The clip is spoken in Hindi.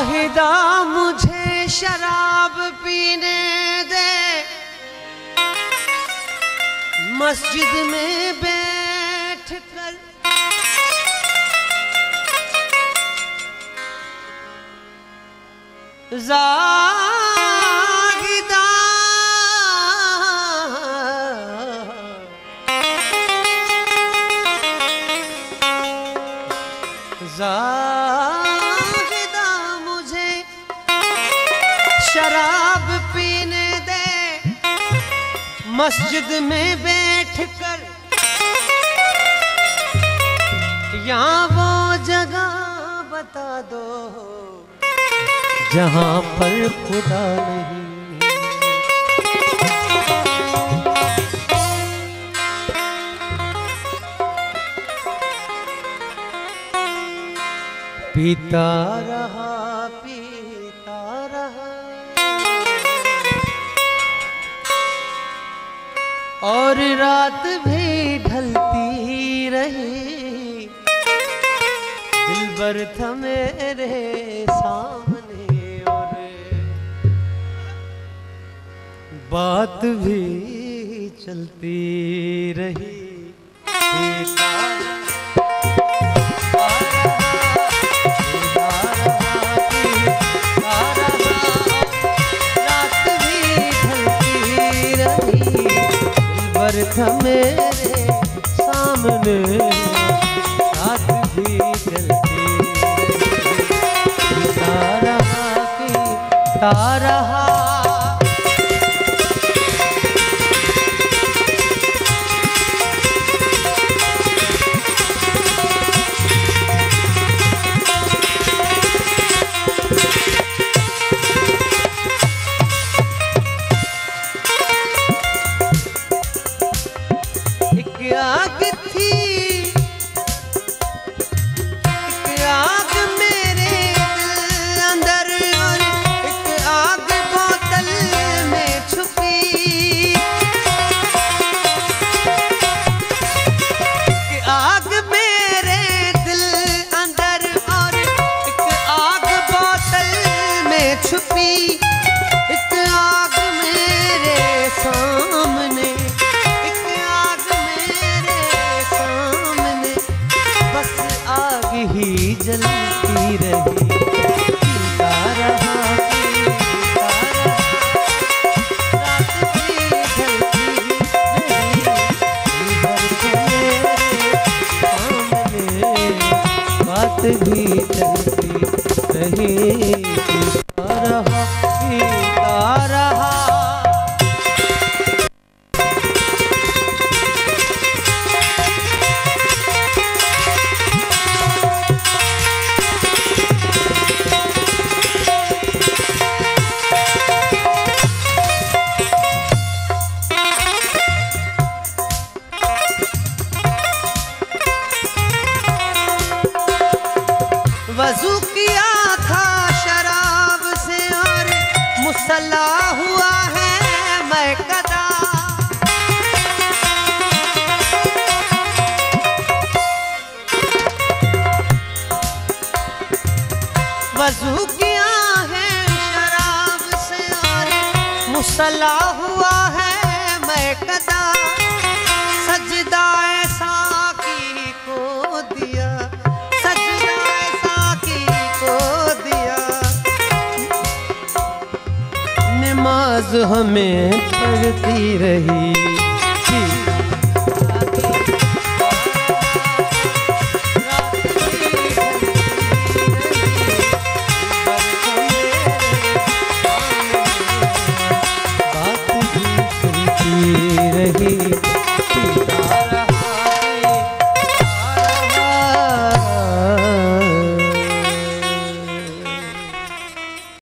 वाहिदा मुझे शराब पीने दे, मस्जिद में बैठ कर ज़ाहिदा ज़ाहिदा मुझे शराब पीने दे, मस्जिद में बैठ कर यहाँ वो जगह बता दो जहाँ पर खुदा नहीं। पीता रहा और रात भी ढलती रही, दिलबर था मेरे सामने और बात भी चलती रही। था मेरे सामने रात भी चलती, तारा की तारा जलती रही। बात भी चलती रही, वज़ू किया था शराब से और मुसल्ला हुआ है मैं कदा, वज़ू किया है शराब से और मुसल्ला हुआ है मैं कदा, सजदा ऐसा की को दिया, नमाज हमें पढ़ती रही।